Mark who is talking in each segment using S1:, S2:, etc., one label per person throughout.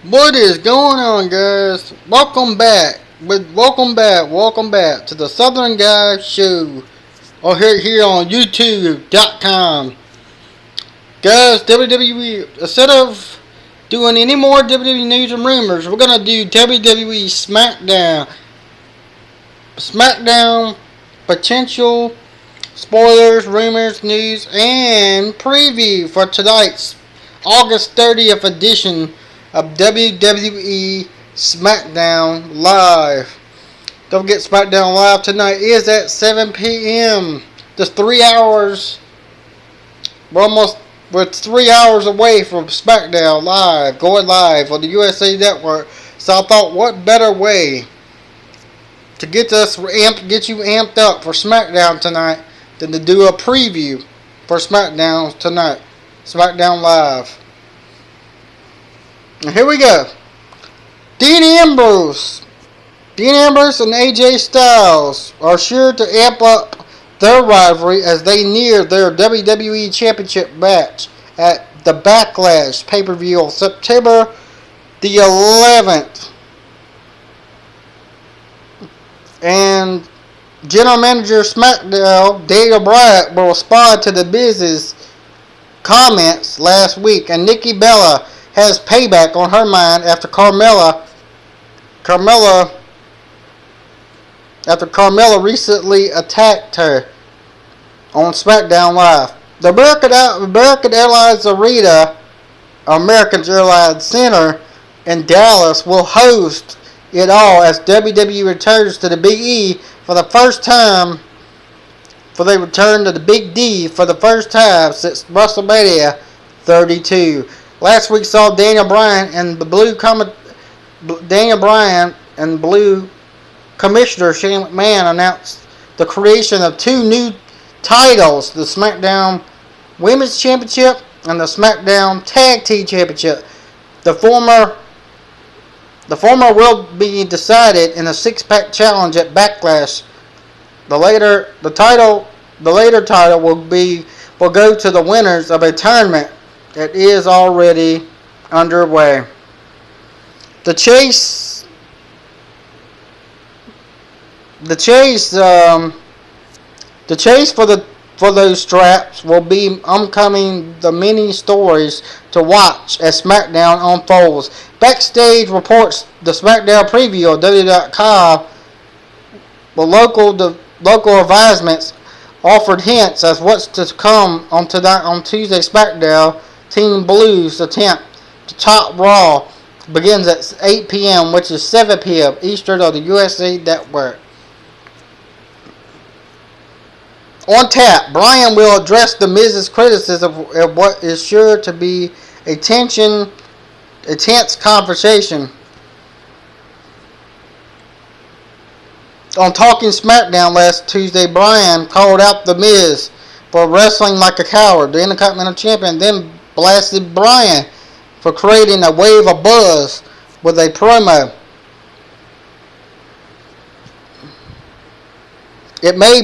S1: What is going on, guys? Welcome back to the Southern Guy Show, or here on YouTube.com. Guys, WWE, instead of doing any more WWE news and rumors, we're gonna do WWE SmackDown potential spoilers, rumors, news, and preview for tonight's August 30th edition of WWE SmackDown Live. Don't forget, SmackDown Live tonight is at 7 p.m. Just 3 hours. We're 3 hours away from SmackDown Live, going live on the USA Network. So I thought, what better way to get you amped up for SmackDown tonight than to do a preview for SmackDown tonight, SmackDown Live. And here we go. Dean Ambrose and AJ Styles are sure to amp up their rivalry as they near their WWE Championship match at the Backlash pay-per-view on September the 11th. And General Manager SmackDown, Daniel Bryan, will respond to the Miz's comments last week, and Nikki Bella has payback on her mind after Carmella recently attacked her on SmackDown Live. The American Airlines Center in Dallas will host it all as WWE returns to the Big E for the first time. They return to the Big D for the first time since WrestleMania 32. Last week saw Daniel Bryan and Blue Commissioner Shane McMahon announced the creation of two new titles: the SmackDown Women's Championship and the SmackDown Tag Team Championship. The former will be decided in a six-pack challenge at Backlash. The later title will go to the winners of a tournament that is already underway. The chase for those straps will be upcoming. The many stories to watch as SmackDown unfolds. Backstage reports the SmackDown preview of WWE.com. The local advisements offered hints as what's to come on Tuesday SmackDown. Team Blue's attempt to top Raw begins at 8 p.m., which is 7 p.m. Eastern on the USA Network. On tap, Bryan will address the Miz's criticism of what is sure to be a tense conversation. On Talking SmackDown last Tuesday, Bryan called out the Miz for wrestling like a coward. The Intercontinental Champion then blasted Bryan for creating a wave of buzz with a promo. It may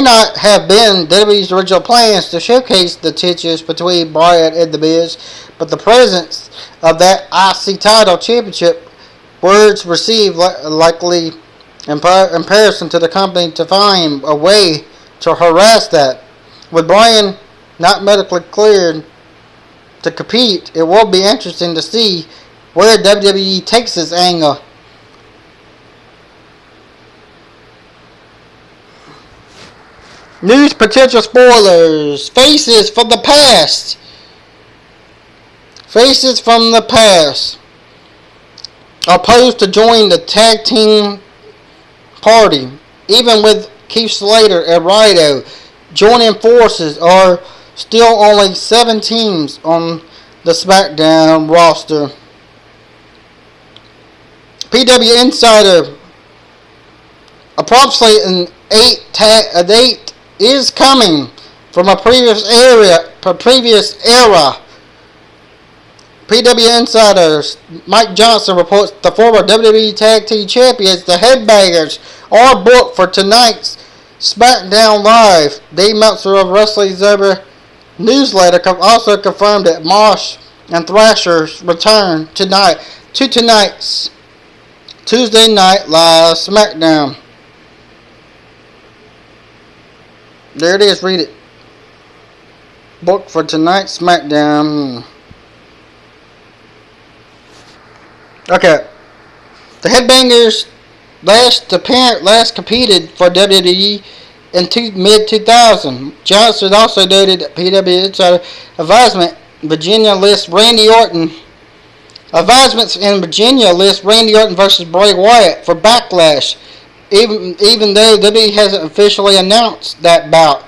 S1: not have been WWE's original plans to showcase the tensions between Bryan and The Miz, but the presence of that IC title championship words received likely in comparison to the company to find a way to harass that. With Bryan not medically cleared to compete, it will be interesting to see where WWE takes this angle. News potential spoilers. Faces from the past are posed to join the tag team party. Even with Keith Slater and Rido joining forces, are still only 7 teams on the SmackDown roster. PW Insider, approximately an 8 is coming from a previous era. PW Insider Mike Johnson reports the former WWE Tag Team Champions, the Headbangers, are booked for tonight's SmackDown Live. Dave Meltzer of Wrestling Observer newsletter also confirmed that Mosh and Thrasher's return to tonight's Tuesday Night Live SmackDown. There it is, read it. Booked for tonight's SmackDown. Okay. The Headbangers last competed for WWE in mid-2000. Johnson also noted that PW Insider advisements in Virginia lists Randy Orton versus Bray Wyatt for Backlash, even though WWE hasn't officially announced that bout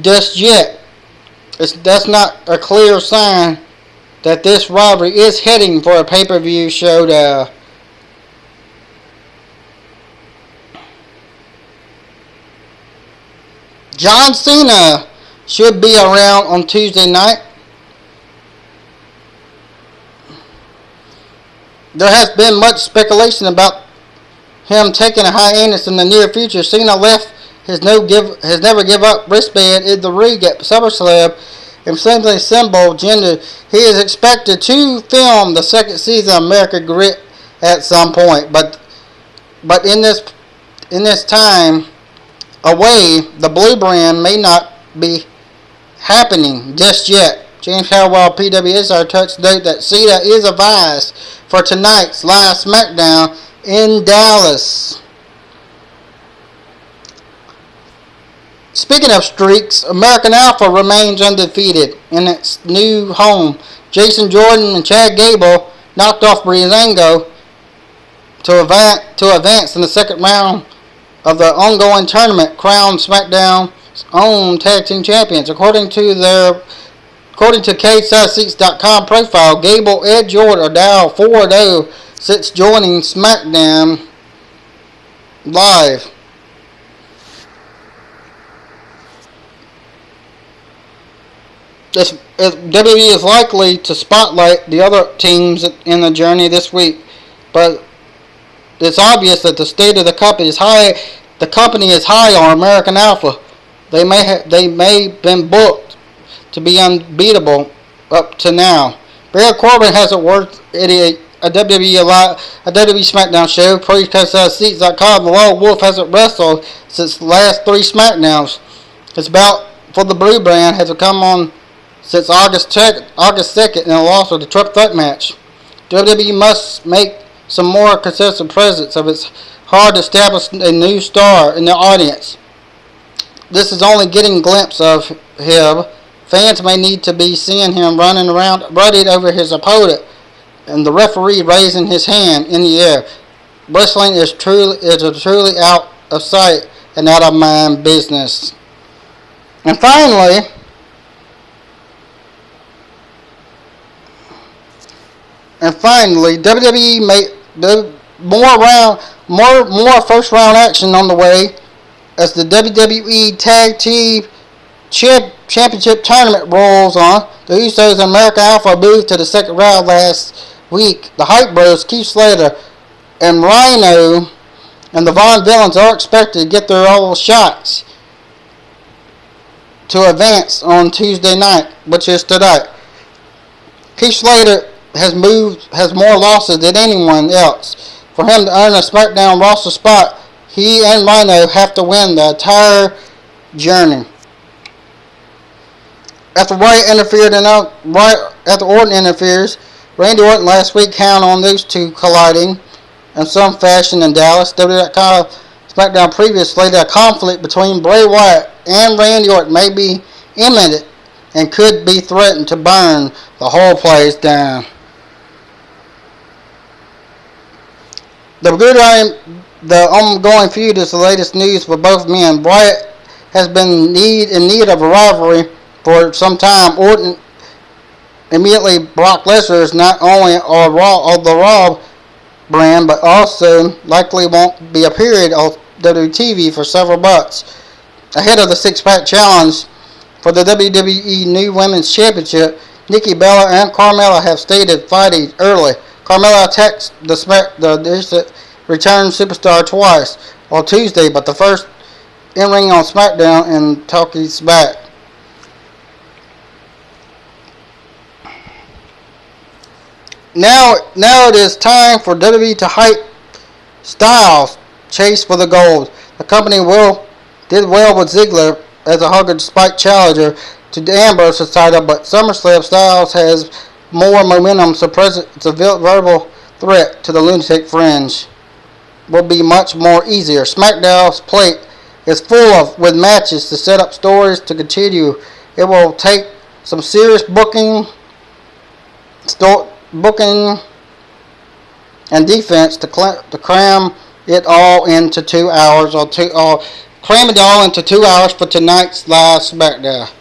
S1: just yet. That's not a clear sign that this rivalry is heading for a pay-per-view showdown. John Cena should be around on Tuesday night. There has been much speculation about him taking a hiatus in the near future. Cena left his never give up wristband in the ring at SummerSlam and simply symbol gender. He is expected to film the second season of American Grit at some point, but in this time away, the Blue Brand may not be happening just yet. James Howell, PW Insider Touch, note that Cena is advised for tonight's live SmackDown in Dallas. Speaking of streaks, American Alpha remains undefeated in its new home. Jason Jordan and Chad Gable knocked off Breezango to advance in the second round of the ongoing tournament, crowned SmackDown's own tag team champions. According to CageSideSeats.com profile, Gable and Jordan are now 4-0 since joining SmackDown Live. WWE is likely to spotlight the other teams in the journey this week, but it's obvious that the state of the company is high. The company is high on American Alpha. They may have been booked to be unbeatable up to now. Baron Corbin hasn't worked at a WWE SmackDown show. ProSeats.com, the Lone Wolf hasn't wrestled since the last 3 SmackDowns. His bout for the Blue Brand has come on since August 2nd in a loss of the Triple Threat match. WWE must make some more consistent presence of its hard to establish a new star in the audience. This is only getting a glimpse of him. Fans may need to be seeing him running over his opponent and the referee raising his hand in the air. Wrestling is a truly out of sight and out of mind business. And finally, WWE made more first round action on the way as the WWE Tag Team Championship Tournament rolls on. The Usos and American Alpha moved to the second round last week. The Hype Bros, Keith Slater and Rhino and the Von Villains are expected to get their own shots to advance on Tuesday night, which is tonight. Keith Slater has more losses than anyone else. For him to earn a SmackDown roster spot, he and Rhino have to win the entire journey. After Orton interferes, Randy Orton last week counted on those two colliding in some fashion in Dallas. WWE.com SmackDown previously that a conflict between Bray Wyatt and Randy Orton may be imminent and could be threatened to burn the whole place down. The ongoing feud is the latest news for both men. Wyatt has been in need of a rivalry for some time. Orton immediately Brock Lesnar is not only on the Raw brand, but also likely won't be appearing on WWE for several months. Ahead of the six-pack challenge for the WWE New Women's Championship, Nikki Bella and Carmella have stated fighting early. Carmella attacked the returned superstar twice on Tuesday, but the first in-ring on SmackDown and talkies back. Now it is time for WWE to hype Styles' chase for the gold. The company did well with Ziggler as a hugger despite challenger to Ambrose's title, but SummerSlam Styles has more momentum, so it's a verbal threat to the lunatic fringe will be much more easier. SmackDown's plate is full of with matches to set up stories to continue. It will take some serious booking and defense to cram it all into 2 hours cram it all into 2 hours for tonight's live SmackDown.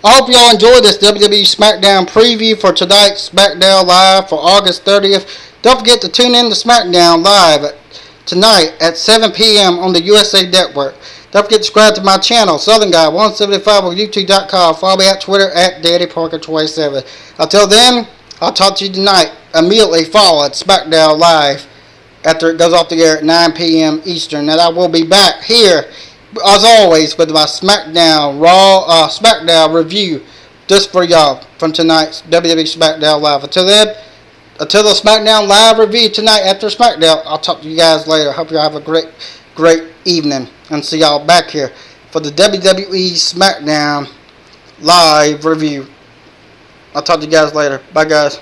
S1: I hope y'all enjoyed this WWE SmackDown preview for tonight's SmackDown Live for August 30th. Don't forget to tune in to SmackDown Live tonight at 7 p.m. on the USA Network. Don't forget to subscribe to my channel, Southern Guy 175 on YouTube.com. Follow me at Twitter at DaddyParker27. Until then, I'll talk to you tonight. Immediately follow at SmackDown Live after it goes off the air at 9 p.m. Eastern. And I will be back here as always with my SmackDown review just for y'all from tonight's WWE SmackDown Live. Until the SmackDown Live review tonight after SmackDown, I'll talk to you guys later. Hope y'all have a great evening and see y'all back here for the WWE SmackDown Live review. I'll talk to you guys later. Bye guys.